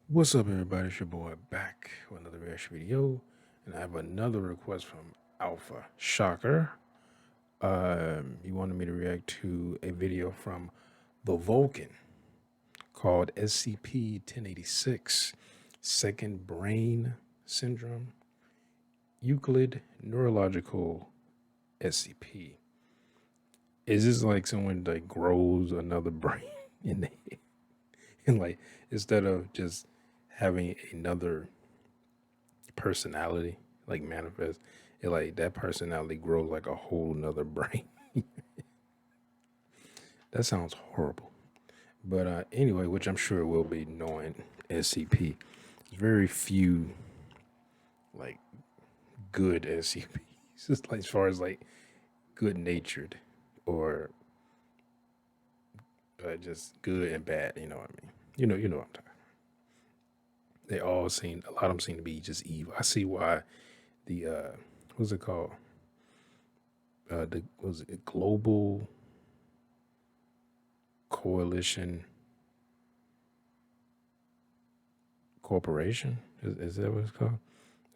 What's up, everybody? It's your boy back with another reaction video, and I have another request from Alpha Shocker. He wanted me to react to a video from the Vulcan called SCP-1086, Second Brain Syndrome, Euclid Neurological SCP. Is this like someone like grows another brain in the head? And like, instead of just having another personality like manifest, it like that personality grows like a whole nother brain. That sounds horrible. But anyway, which I'm sure will be, knowing SCP. There's very few like good SCPs. Just like as far as like good natured or just good and bad, you know what I mean? You know what I'm talking about. They all seem, a lot of them seem to be just evil. I see why the what's it called? Was it Global Coalition Corporation? Is that what it's called?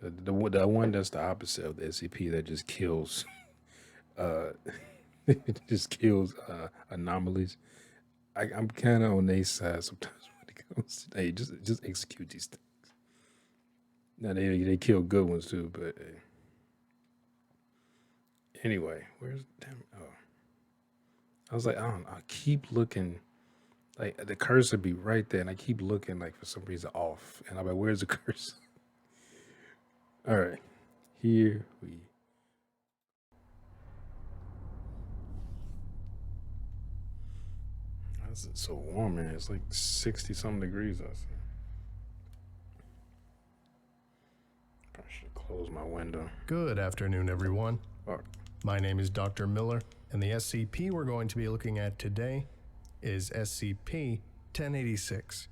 The one that's the opposite of the SCP, that just kills it just kills anomalies. I'm kind of on their side sometimes when it comes to, hey, just execute these things. Now they kill good ones too, but anyway, where's damn? Oh, I was like, I keep looking, like the cursor be right there, and I keep looking like for some reason off, and I'm like, where's the cursor? All right, here we. It's so warm, man. It's like 60 something degrees outside. Probably should close my window. Good afternoon, everyone. Oh. My name is Dr. Miller, and the SCP we're going to be looking at today is SCP-1086.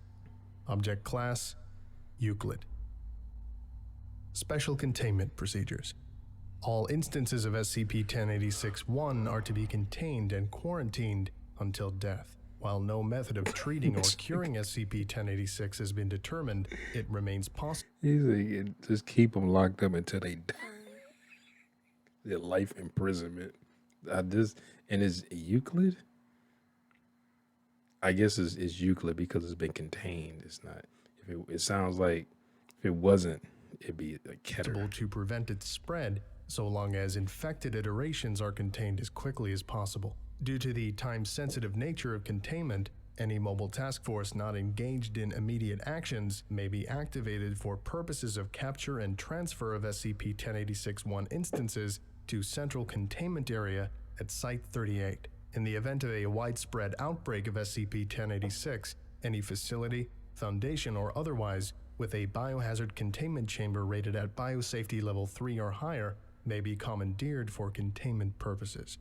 Object Class: Euclid. Special Containment Procedures. All instances of SCP-1086-1 are to be contained and quarantined until death. While no method of treating or curing SCP-1086 has been determined, it remains possible. He's like, just keep them locked up until they die. Their life imprisonment. And it's Euclid? I guess it's Euclid because it's been contained. It's not. It sounds like if it wasn't, it'd be a Keter. To prevent its spread, so long as infected iterations are contained as quickly as possible. Due to the time-sensitive nature of containment, any mobile task force not engaged in immediate actions may be activated for purposes of capture and transfer of SCP-1086-1 instances to Central Containment Area at Site-38. In the event of a widespread outbreak of SCP-1086, any facility, foundation, or otherwise with a biohazard containment chamber rated at biosafety level 3 or higher may be commandeered for containment purposes.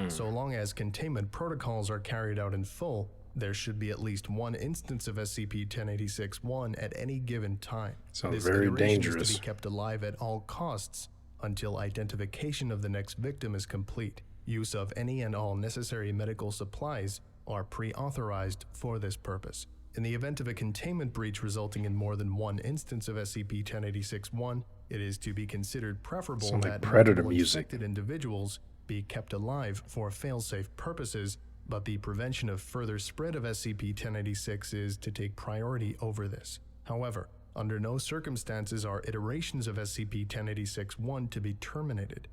So long as containment protocols are carried out in full, there should be at least one instance of SCP-1086-1 at any given time. Sounds very dangerous. Is to be kept alive at all costs until identification of the next victim is complete. Use of any and all necessary medical supplies are pre-authorized for this purpose. In the event of a containment breach resulting in more than one instance of SCP-1086-1, it is to be considered preferable that Predator multiple music. infected individuals be kept alive for fail-safe purposes, but the prevention of further spread of SCP-1086 is to take priority over this. However, under no circumstances are iterations of SCP-1086-1 to be terminated.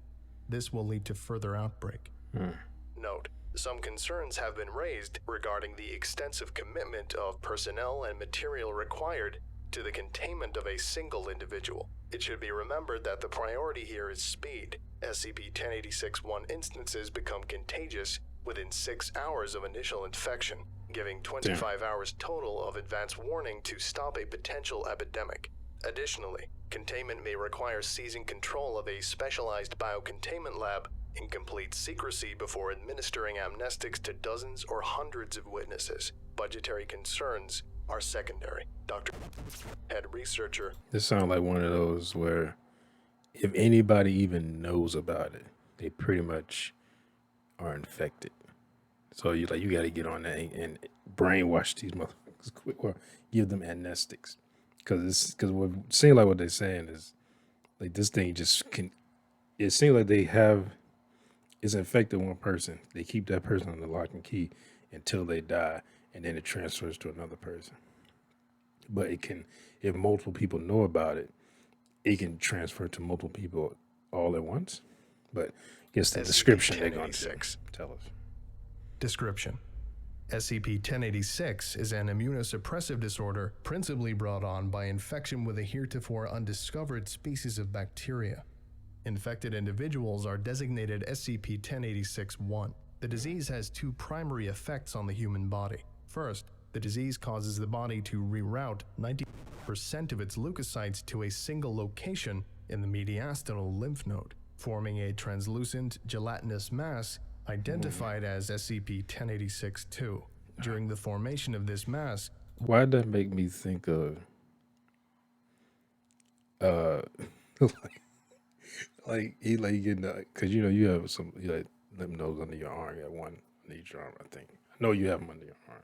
This will lead to further outbreak. Note: some concerns have been raised regarding the extensive commitment of personnel and material required to the containment of a single individual. It should be remembered that the priority here is speed. SCP-1086-1 instances become contagious within 6 hours of initial infection, giving 25 hours total of advance warning to stop a potential epidemic. Additionally, containment may require seizing control of a specialized biocontainment lab in complete secrecy before administering amnestics to dozens or hundreds of witnesses. Budgetary concerns are secondary. Dr. Head Researcher. This sounds like one of those where if anybody even knows about it, they pretty much are infected. So you got to get on that and brainwash these motherfuckers quick, or give them amnestics, because what seems like what they're saying is like this thing just can. It seems like they have it's infected one person. They keep that person on the lock and key until they die, and then it transfers to another person. But it can, if multiple people know about it, it can transfer to multiple people all at once. But I guess the description they're going to tell us. Description. SCP-1086 is an immunosuppressive disorder principally brought on by infection with a heretofore undiscovered species of bacteria. Infected individuals are designated SCP-1086-1. The disease has two primary effects on the human body. First, the disease causes the body to reroute 90% of its leukocytes to a single location in the mediastinal lymph node, forming a translucent gelatinous mass identified as SCP-1086-2. During the formation of this mass, why'd that make me think of like getting because you have some lymph nodes under your arm. You have one under each arm, I think. I know you have them under your arm,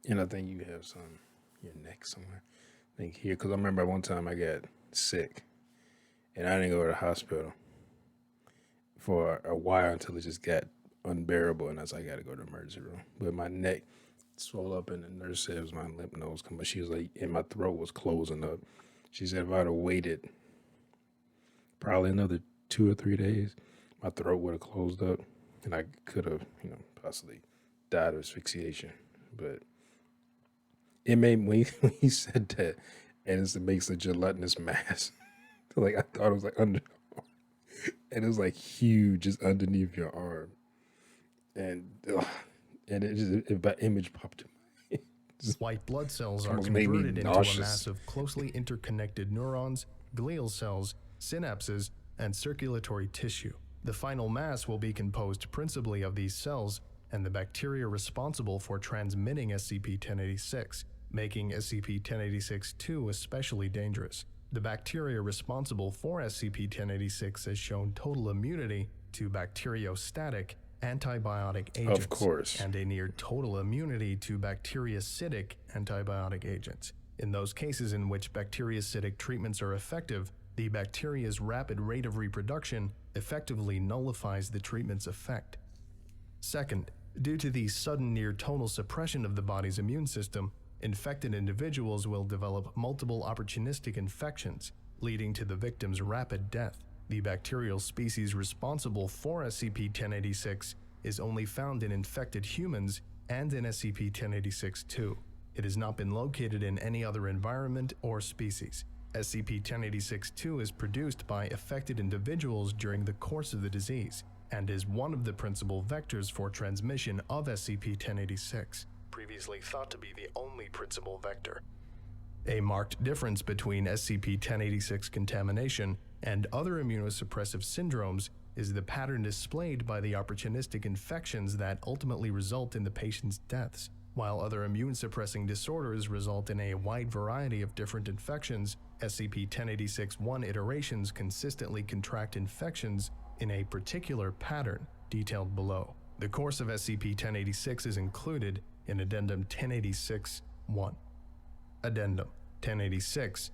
and I think you have some your neck somewhere. I think here, because I remember one time I got sick, and I didn't go to the hospital for a while until it just got unbearable, and I was like, I got to go to the emergency room. But my neck swelled up, and the nurse said it was my lymph nodes coming. She was like, and my throat was closing up. She said if I'd have waited probably another 2 or 3 days, my throat would have closed up, and I could have, possibly died of asphyxiation. But it made me when he said that, and it makes a gelatinous mass. Like I thought it was like under, and it was like huge, just underneath your arm, and it just that image popped in my head. White blood cells are converted into a mass of closely interconnected neurons, glial cells, synapses, and circulatory tissue. The final mass will be composed principally of these cells and the bacteria responsible for transmitting SCP-1086, making SCP-1086-2 especially dangerous. The bacteria responsible for SCP-1086 has shown total immunity to bacteriostatic antibiotic agents, of course, and a near total immunity to bactericidal antibiotic agents. In those cases in which bactericidal treatments are effective, the bacteria's rapid rate of reproduction effectively nullifies the treatment's effect. Second, due to the sudden near-total suppression of the body's immune system, infected individuals will develop multiple opportunistic infections, leading to the victim's rapid death. The bacterial species responsible for SCP-1086 is only found in infected humans and in SCP-1086-2. It has not been located in any other environment or species. SCP-1086-2 is produced by affected individuals during the course of the disease and is one of the principal vectors for transmission of SCP-1086, previously thought to be the only principal vector. A marked difference between SCP-1086 contamination and other immunosuppressive syndromes is the pattern displayed by the opportunistic infections that ultimately result in the patient's deaths. While other immune-suppressing disorders result in a wide variety of different infections, SCP-1086-1 iterations consistently contract infections in a particular pattern detailed below. The course of SCP-1086 is included in Addendum 1086-1. Addendum 1086-1.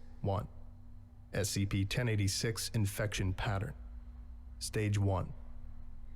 SCP-1086 infection pattern. Stage 1.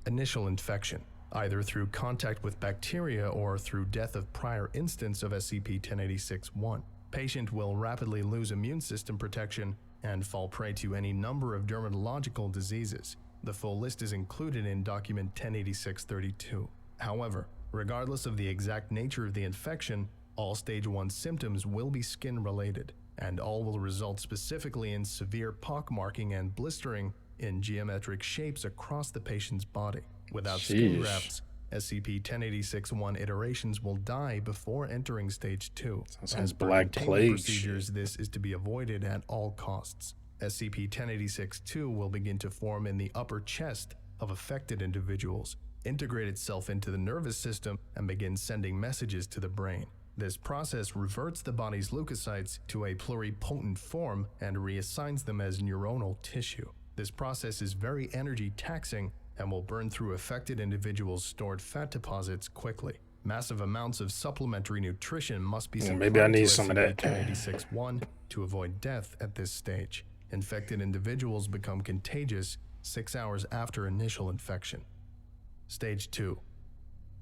Initial infection, either through contact with bacteria or through death of prior instance of SCP-1086-1. Patient will rapidly lose immune system protection and fall prey to any number of dermatological diseases. The full list is included in Document 1086-32. However, regardless of the exact nature of the infection, all Stage 1 symptoms will be skin-related, and all will result specifically in severe pockmarking and blistering in geometric shapes across the patient's body. Without skin grafts, SCP-1086-1 iterations will die before entering Stage 2. As Black Plague procedures, this is to be avoided at all costs. SCP-1086-2 will begin to form in the upper chest of affected individuals, integrate itself into the nervous system, and begin sending messages to the brain. This process reverts the body's leukocytes to a pluripotent form and reassigns them as neuronal tissue. This process is very energy taxing and will burn through affected individuals' stored fat deposits quickly. Massive amounts of supplementary nutrition must be supplied maybe I need to some of that. SCP-1086-1 to avoid death at this stage. Infected individuals become contagious 6 hours after initial infection. Stage 2.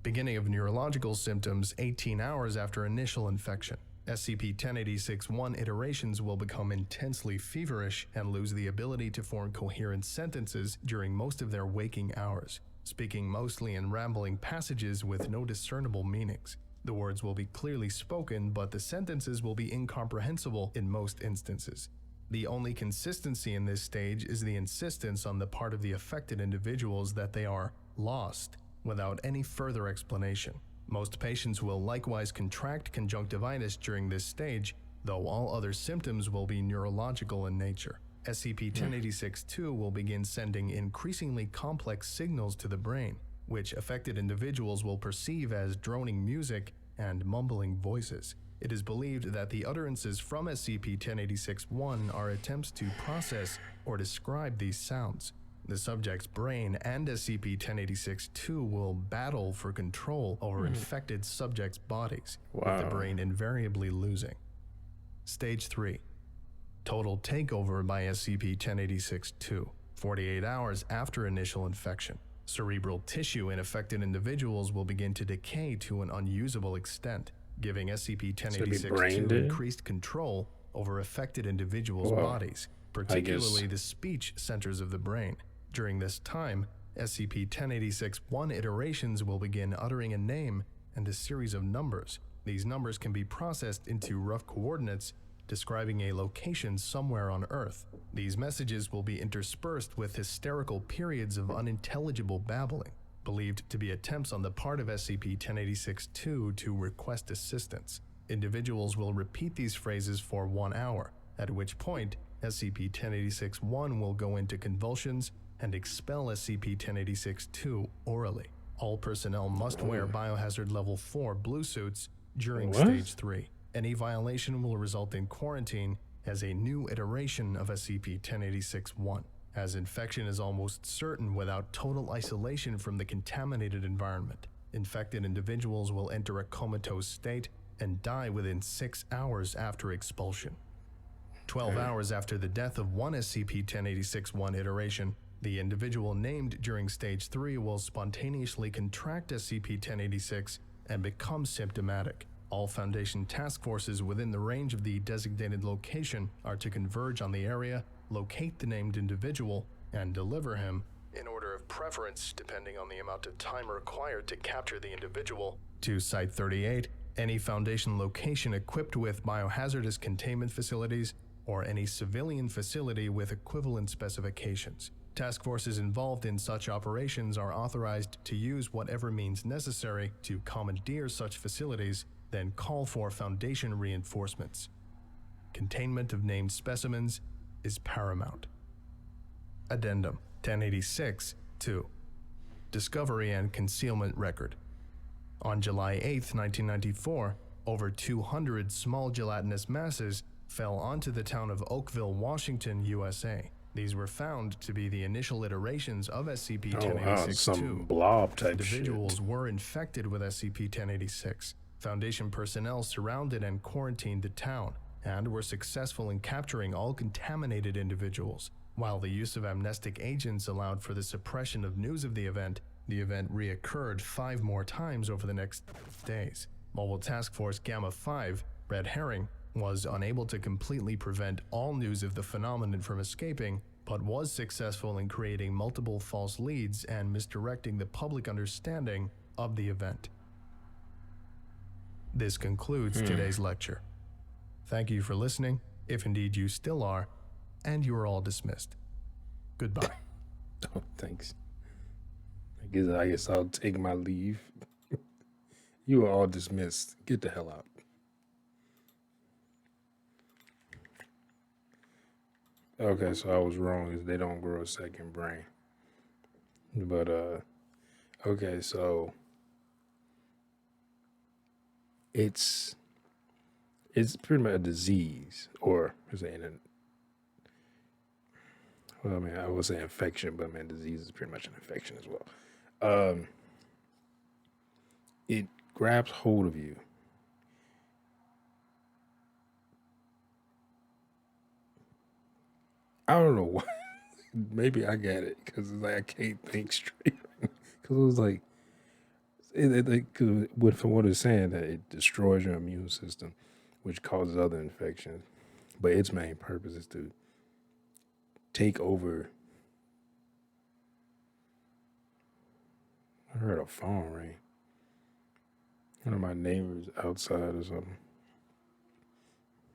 Beginning of neurological symptoms 18 hours after initial infection. SCP-1086-1 iterations will become intensely feverish and lose the ability to form coherent sentences during most of their waking hours, speaking mostly in rambling passages with no discernible meanings. The words will be clearly spoken, but the sentences will be incomprehensible in most instances. The only consistency in this stage is the insistence on the part of the affected individuals that they are lost, without any further explanation. Most patients will likewise contract conjunctivitis during this stage, though all other symptoms will be neurological in nature. SCP-1086-2 will begin sending increasingly complex signals to the brain, which affected individuals will perceive as droning music and mumbling voices. It is believed that the utterances from SCP-1086-1 are attempts to process or describe these sounds. The subject's brain and SCP-1086-2 will battle for control over infected subjects' bodies, with the brain invariably losing. Stage 3. Total takeover by SCP-1086-2, 48 hours after initial infection. Cerebral tissue in affected individuals will begin to decay to an unusable extent, giving SCP-1086-2 increased control over affected individuals' bodies, particularly the speech centers of the brain. During this time, SCP-1086-1 iterations will begin uttering a name and a series of numbers. These numbers can be processed into rough coordinates describing a location somewhere on Earth. These messages will be interspersed with hysterical periods of unintelligible babbling, believed to be attempts on the part of SCP-1086-2 to request assistance. Individuals will repeat these phrases for 1 hour, at which point SCP-1086-1 will go into convulsions and expel SCP-1086-2 orally. All personnel must wear Biohazard Level 4 blue suits during Stage 3. Any violation will result in quarantine as a new iteration of SCP-1086-1. As infection is almost certain without total isolation from the contaminated environment, infected individuals will enter a comatose state and die within 6 hours after expulsion. 12 hours after the death of one SCP-1086-1 iteration, the individual named during Stage 3 will spontaneously contract SCP-1086 and become symptomatic. All Foundation task forces within the range of the designated location are to converge on the area, locate the named individual, and deliver him, in order of preference depending on the amount of time required to capture the individual, to Site-38, any Foundation location equipped with biohazardous containment facilities, or any civilian facility with equivalent specifications. Task forces involved in such operations are authorized to use whatever means necessary to commandeer such facilities, then call for Foundation reinforcements. Containment of named specimens is paramount. Addendum 1086-2. Discovery and Concealment Record. On July 8, 1994, over 200 small gelatinous masses fell onto the town of Oakville, Washington, USA. These were found to be the initial iterations of SCP-1086-2. Some blob type Individuals shit. were infected with SCP-1086. Foundation personnel surrounded and quarantined the town, and were successful in capturing all contaminated individuals. While the use of amnestic agents allowed for the suppression of news of the event reoccurred 5 more times over the next days. Mobile Task Force Gamma-5, Red Herring, was unable to completely prevent all news of the phenomenon from escaping, but was successful in creating multiple false leads and misdirecting the public understanding of the event. This concludes today's lecture. Thank you for listening, if indeed you still are, and you are all dismissed. Goodbye. Oh, thanks. I guess I'll take my leave. You are all dismissed. Get the hell out. Okay, so I was wrong. Is they don't grow a second brain. But okay, so it's It's pretty much a disease, or is it well, I mean, I would say infection, but man, disease is pretty much an infection as well. It grabs hold of you. I don't know why. Maybe I get it because it's like I can't think straight. Because it was like, from what it's saying, that it destroys your immune system, which causes other infections. But its main purpose is to take over. I heard a phone ring. One of my neighbors outside or something.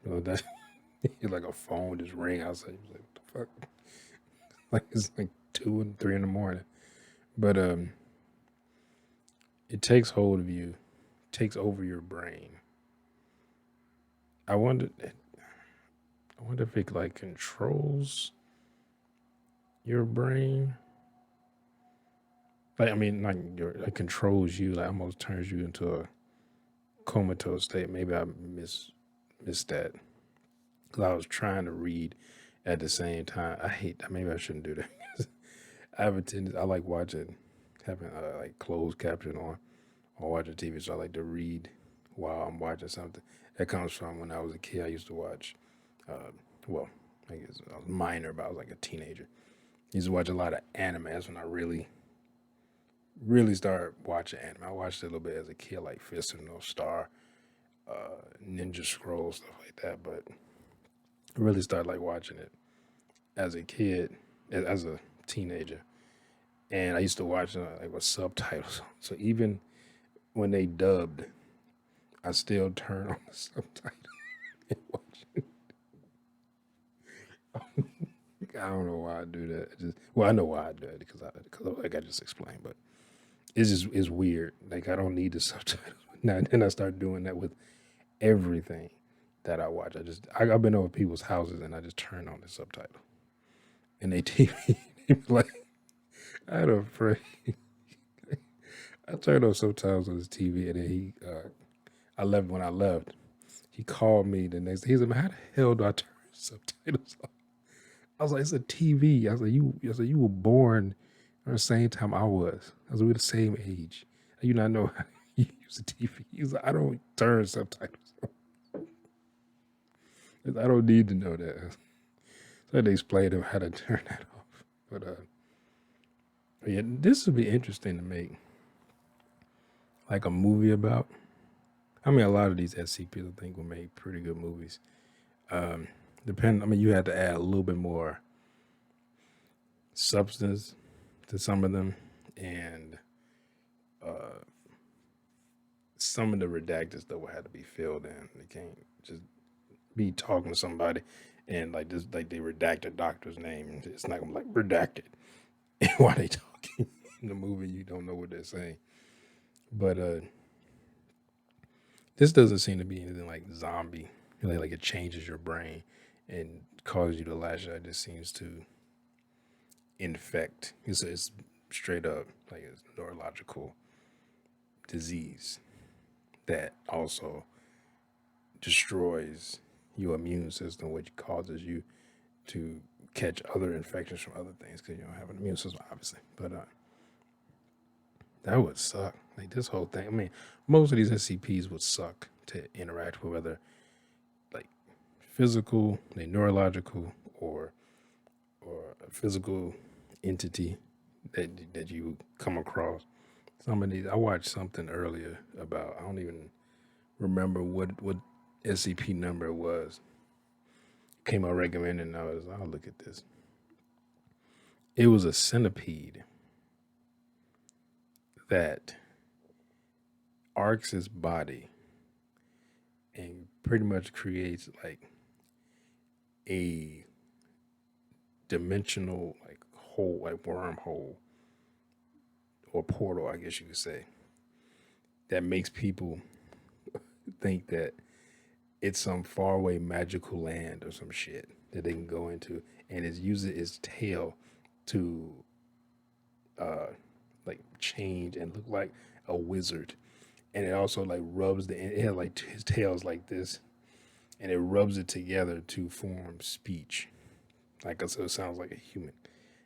You know, that like a phone just ring outside. He was like, what the fuck? Like it's like 2 and 3 in the morning. But it takes hold of you, takes over your brain. I wonder if it like controls your brain. Like I mean, like it controls you. Like almost turns you into a comatose state. Maybe I missed that because I was trying to read at the same time. I hate that. Maybe I shouldn't do that. I have a tendency. I like watching, having like closed caption on or watching TV. So I like to read while I'm watching something. That comes from when I was a kid. I used to watch. Well, I guess I was minor, but I was like a teenager. I used to watch a lot of anime. That's when I really started watching anime. I watched it a little bit as a kid, like Fist of the North Star, Ninja Scroll, stuff like that. But I really started like watching it as a kid, as a teenager, and I used to watch like with subtitles. So even when they dubbed, I still turn on the subtitles and watch it. I don't know why I do that. I know why I do it because like I just explained, but it's weird. Like I don't need the subtitles. Now then I start doing that with everything that I watch. I've been over people's houses and I just turn on the subtitle and they TV like I had a friend. I turned on subtitles on his TV and then I left when I left. He called me the next day. He said, "Man, how the hell do I turn subtitles off?" I was like, "It's a TV." I was like, you were born at the same time I was. I was like, we're the same age. You not know how to use a TV. He was like, "I don't turn subtitles off. I don't need to know that." So I had to explain to him how to turn that off. But yeah, this would be interesting to make like a movie about. I mean, a lot of these SCPs I think will make pretty good movies. I mean, you had to add a little bit more substance to some of them, and some of the redacted stuff will have to be filled in. They can't just be talking to somebody and like this, like they redact a doctor's name. It's not gonna be like redacted. And while they talking in the movie, you don't know what they're saying. But this doesn't seem to be anything like zombie. Like it changes your brain and causes you to lash out. It just seems to infect. It's straight up like it's neurological disease that also destroys your immune system, which causes you to catch other infections from other things because you don't have an immune system, obviously. But that would suck. Like this whole thing. I mean, most of these SCPs would suck to interact with, whether like physical, like neurological, or a physical entity that you come across. Some of these, I watched something earlier about. I don't even remember what SCP number it was. Came out recommended, and I'll look at this. It was a centipede that arcs its body and pretty much creates like a dimensional like hole, like wormhole or portal, I guess you could say, that makes people think that it's some faraway magical land or some shit that they can go into, and it's using its tail to like change and look like a wizard, and it also like rubs it has like his tail's like this, and it rubs it together to form speech. Like, so it sounds like a human.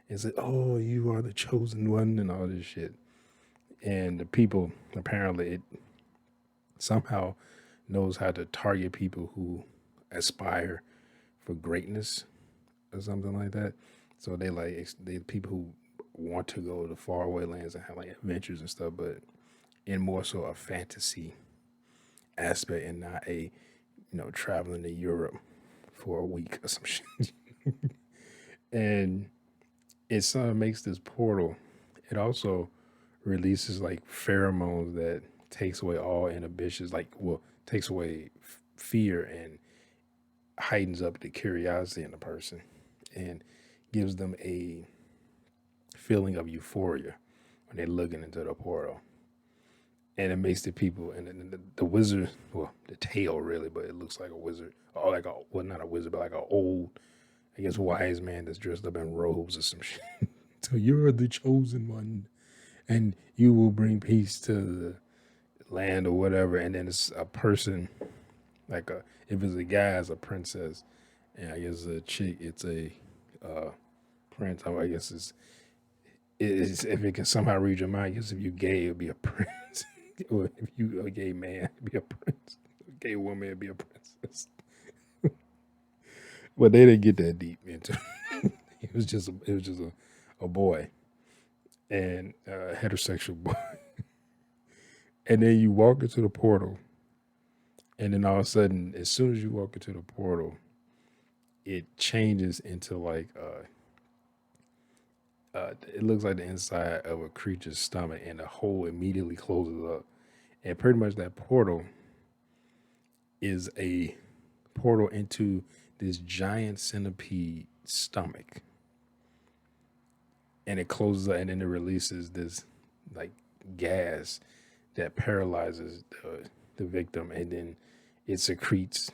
And said, "Oh, you are the chosen one," and all this shit. And the people, apparently, it somehow knows how to target people who aspire for greatness or something like that. So they people who want to go to faraway lands and have like adventures and stuff, but in more so a fantasy aspect and not a traveling to Europe for a week or some shit. And it sort of makes this portal. It also releases like pheromones that takes away all inhibitions, takes away fear and heightens up the curiosity in the person and gives them a feeling of euphoria when they're looking into the portal. And it makes the people and the wizard, well, the tail really, but it looks like a wizard, or like not a wizard, but like an old, I guess, wise man that's dressed up in robes or some shit. So you're the chosen one, and you will bring peace to the land or whatever. And then it's a person, if it's a guy, it's a princess, and I guess a chick, it's a prince. I guess it's if it can somehow read your mind. I guess if you're gay, it'd be a prince, or if you a gay man, it'd be a prince. A gay woman, it'd be a princess. But they didn't get that deep into it. It was just a boy and a heterosexual boy. And then you walk into the portal, and then all of a sudden, as soon as you walk into the portal, it changes into like it looks like the inside of a creature's stomach, and the hole immediately closes up. And pretty much that portal is a portal into this giant centipede stomach. And it closes up, and then it releases this like gas that paralyzes the victim, and then it secretes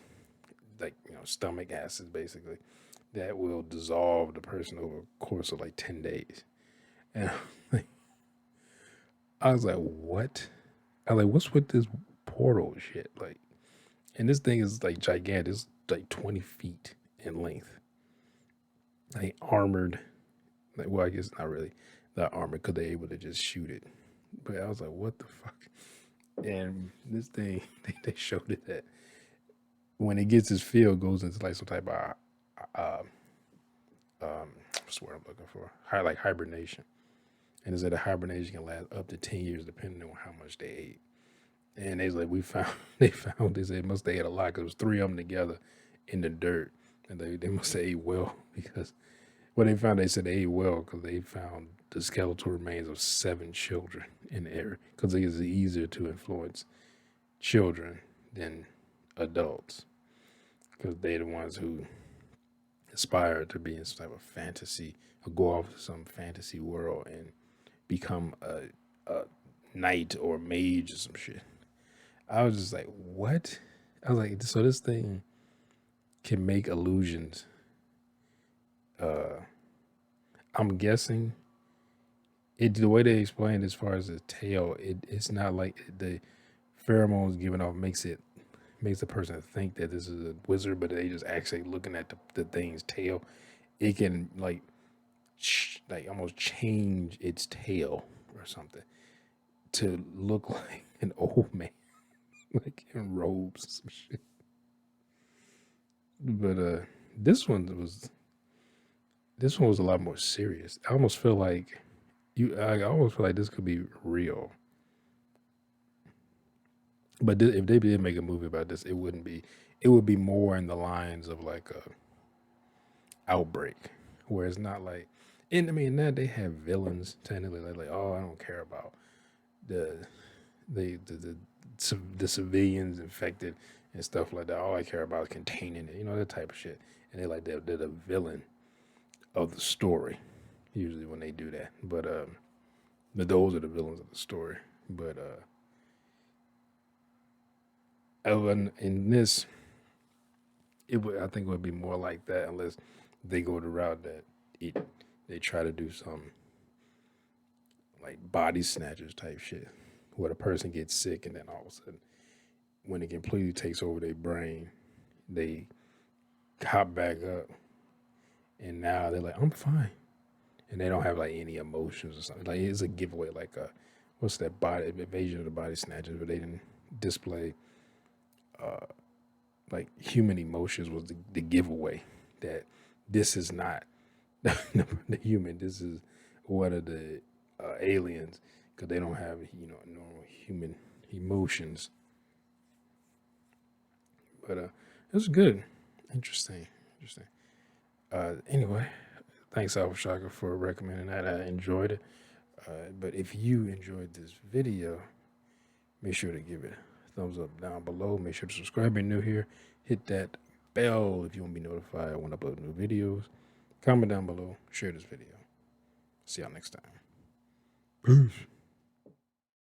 like stomach acid basically that will dissolve the person over a course of like 10 days. And I was like, what? I was like, what's with this portal shit? Like, and this thing is like gigantic. It's like 20 feet in length. Like armored. Like, well, I guess not really that armored because they're able to just shoot it. But I was like, what the fuck? And this thing, they showed it that when it gets its field, goes into like some type of what's the word I'm looking for? Like hibernation. And is that a hibernation can last up to 10 years depending on how much they ate. And they was like, they said must have ate a lot because it was three of them together in the dirt. And they must have ate well because what they found, they said they ate well because they found the skeletal remains of 7 children in the area because it is easier to influence children than adults because they're the ones who aspire to be in some type of fantasy or go off to some fantasy world and become a knight or mage or some shit. I was just like, what? I was like, so this thing can make illusions. I'm guessing the way they explained as far as the tail, it's not like the pheromones given off makes the person think that this is a wizard, but they just actually looking at the thing's tail. It can like almost change its tail or something to look like an old man, like in robes or some shit. But this one was a lot more serious. I almost feel like this could be real. But if they did make a movie about this, it wouldn't be. It would be more in the lines of like a outbreak, where it's not like. And I mean, that they have villains technically. Like, oh, I don't care about the civilians infected and stuff like that. All I care about is containing it, that type of shit. And they're the villain of the story usually when they do that. But those are the villains of the story. But in this, I think it would be more like that unless they go the route that they try to do some like body snatchers type shit, where the person gets sick and then all of a sudden, when it completely takes over their brain, they hop back up, and now they're like, I'm fine, and they don't have like any emotions or something. Like it's a giveaway, like what's that body invasion of the body snatchers, where they didn't display like human emotions was the giveaway that this is not the human. This is what are the aliens, because they don't have normal human emotions. But it was good, interesting. Anyway, thanks Alpha Shaka for recommending that. I enjoyed it. But if you enjoyed this video, make sure to give it a thumbs up down below. Make sure to subscribe if you're new here. Hit that bell if you want to be notified when I upload new videos. Comment down below. Share this video. See y'all next time. Peace.